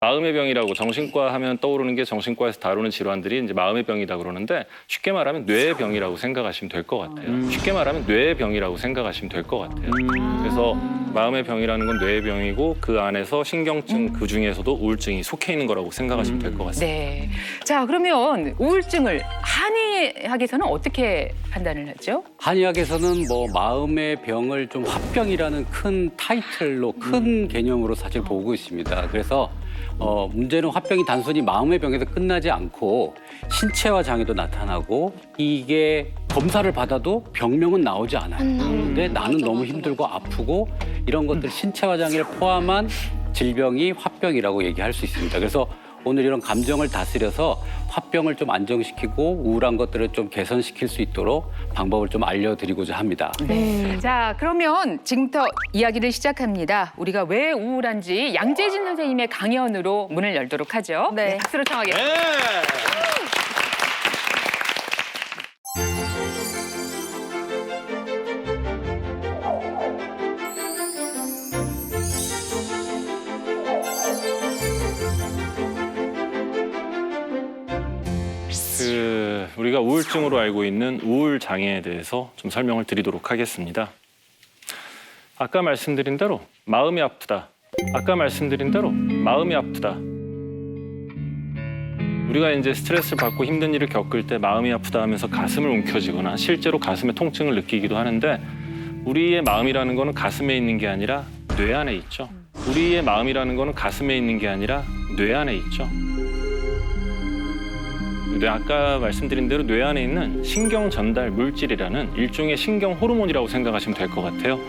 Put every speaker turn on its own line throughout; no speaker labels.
마음의 병이라고 정신과 하면 떠오르는 게 정신과에서 다루는 질환들이 이제 마음의 병이다 그러는데 쉽게 말하면 뇌의 병이라고 생각하시면 될 것 같아요. 쉽게 말하면 뇌의 병이라고 생각하시면 될 것 같아요. 그래서 마음의 병이라는 건 뇌의 병이고 그 안에서 신경증 그 중에서도 우울증이 속해 있는 거라고 생각하시면 될 것 같습니다.
네. 자, 그러면 우울증을 한의학에서는 어떻게 판단을 하죠?
한의학에서는 뭐 마음의 병을 좀 화병이라는 큰 타이틀로 큰 개념으로 사실 보고 있습니다. 그래서 문제는 화병이 단순히 마음의 병에서 끝나지 않고 신체화 장애도 나타나고 이게 검사를 받아도 병명은 나오지 않아요. 근데 나는 너무 힘들고 아프고 이런 것들 신체화 장애를 포함한 질병이 화병이라고 얘기할 수 있습니다. 그래서 오늘 이런 감정을 다스려서 화병을 좀 안정시키고 우울한 것들을 좀 개선시킬 수 있도록 방법을 좀 알려드리고자 합니다.
네. 자, 그러면 지금부터 이야기를 시작합니다. 우리가 왜 우울한지 양재진 선생님의 강연으로 문을 열도록 하죠.
네.
박수로 청하겠습니다.
우리가 우울증으로 알고 있는 우울 장애에 대해서 좀 설명을 드리도록 하겠습니다. 아까 말씀드린 대로 마음이 아프다. 아까 말씀드린 대로 마음이 아프다. 우리가 이제 스트레스를 받고 힘든 일을 겪을 때 마음이 아프다 하면서 가슴을 움켜쥐거나 실제로 가슴에 통증을 느끼기도 하는데 우리의 마음이라는 거는 가슴에 있는 게 아니라 뇌 안에 있죠. 우리의 마음이라는 거는 가슴에 있는 게 아니라 뇌 안에 있죠. 아까 말씀드린 대로 뇌 안에 있는 신경 전달 물질이라는 일종의 신경 호르몬이라고 생각하시면 될 것 같아요.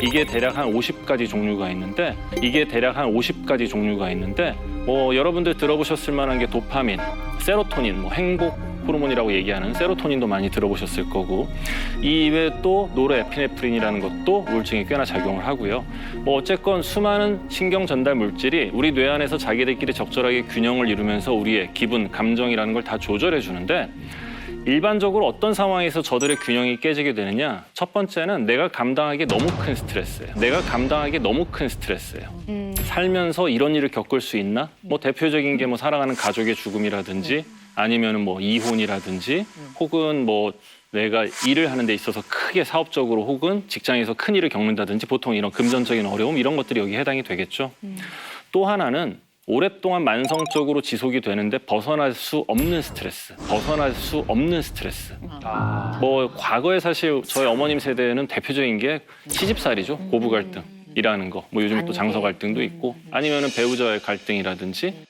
이게 대략 한 50가지 종류가 있는데 여러분들 들어보셨을 만한 게 도파민, 세로토닌, 행복 호르몬이라고 얘기하는 세로토닌도 많이 들어보셨을 거고 이 이외에 또 노르에피네프린이라는 것도 우울증에 꽤나 작용을 하고요. 어쨌건 수많은 신경 전달 물질이 우리 뇌 안에서 자기들끼리 적절하게 균형을 이루면서 우리의 기분, 감정이라는 걸 다 조절해 주는데 일반적으로 어떤 상황에서 저들의 균형이 깨지게 되느냐? 첫 번째는 내가 감당하기 너무 큰 스트레스예요. 살면서 이런 일을 겪을 수 있나? 대표적인 게 사랑하는 가족의 죽음이라든지 아니면은 이혼이라든지 혹은 내가 일을 하는 데 있어서 크게 사업적으로 혹은 직장에서 큰 일을 겪는다든지 보통 이런 금전적인 어려움 이런 것들이 여기에 해당이 되겠죠. 또 하나는 오랫동안 만성적으로 지속이 되는데 벗어날 수 없는 스트레스. 과거에 사실 저희 어머님 세대에는 대표적인 게 시집살이죠. 고부 갈등이라는 거. 요즘 또 장서 갈등도 있고 아니면은 배우자의 갈등이라든지.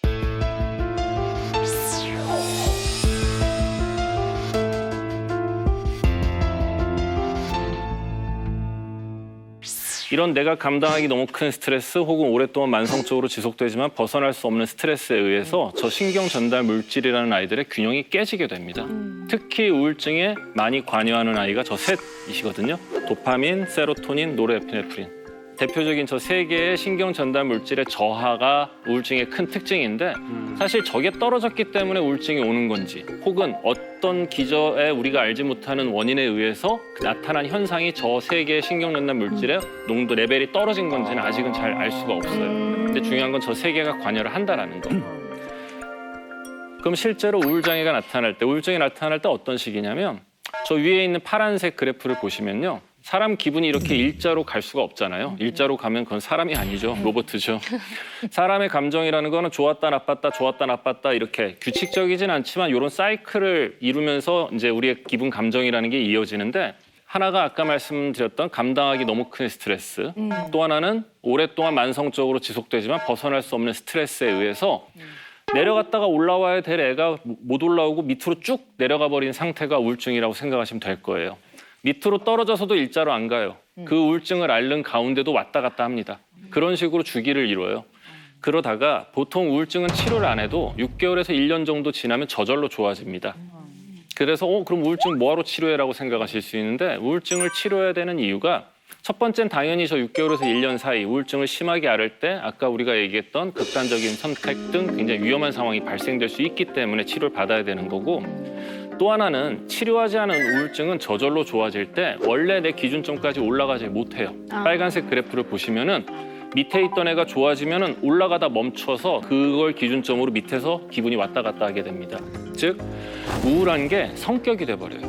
이런 내가 감당하기 너무 큰 스트레스 혹은 오랫동안 만성적으로 지속되지만 벗어날 수 없는 스트레스에 의해서 저 신경 전달 물질이라는 아이들의 균형이 깨지게 됩니다. 특히 우울증에 많이 관여하는 아이가 저 셋이시거든요. 도파민, 세로토닌, 노르에피네프린. 대표적인 저 세 개의 신경 전달 물질의 저하가 우울증의 큰 특징인데 사실 저게 떨어졌기 때문에 우울증이 오는 건지 혹은 어떤 기저에 우리가 알지 못하는 원인에 의해서 나타난 현상이 저 세 개의 신경 전달 물질의 농도 레벨이 떨어진 건지는 아직은 잘 알 수가 없어요. 근데 중요한 건 저 세 개가 관여를 한다라는 거. 그럼 실제로 우울증이 나타날 때 어떤 식이냐면 저 위에 있는 파란색 그래프를 보시면요. 사람 기분이 이렇게 일자로 갈 수가 없잖아요. 일자로 가면 그건 사람이 아니죠. 로봇이죠. 사람의 감정이라는 거는 좋았다 나빴다 이렇게 규칙적이진 않지만 이런 사이클을 이루면서 이제 우리의 기분 감정이라는 게 이어지는데 하나가 아까 말씀드렸던 감당하기 너무 큰 스트레스. 또 하나는 오랫동안 만성적으로 지속되지만 벗어날 수 없는 스트레스에 의해서 내려갔다가 올라와야 될 애가 못 올라오고 밑으로 쭉 내려가 버린 상태가 우울증이라고 생각하시면 될 거예요. 밑으로 떨어져서도 일자로 안 가요. 그 우울증을 앓는 가운데도 왔다 갔다 합니다. 그런 식으로 주기를 이뤄요. 그러다가 보통 우울증은 치료를 안 해도 6개월에서 1년 정도 지나면 저절로 좋아집니다. 그래서 그럼 우울증 뭐하러 치료해라고 생각하실 수 있는데 우울증을 치료해야 되는 이유가 첫 번째는 당연히 저 6개월에서 1년 사이 우울증을 심하게 앓을 때 아까 우리가 얘기했던 극단적인 선택 등 굉장히 위험한 상황이 발생될 수 있기 때문에 치료를 받아야 되는 거고 또 하나는 치료하지 않은 우울증은 저절로 좋아질 때 원래 내 기준점까지 올라가지 못해요. 빨간색 그래프를 보시면은 밑에 있던 애가 좋아지면은 올라가다 멈춰서 그걸 기준점으로 밑에서 기분이 왔다 갔다 하게 됩니다. 즉 우울한 게 성격이 돼버려요.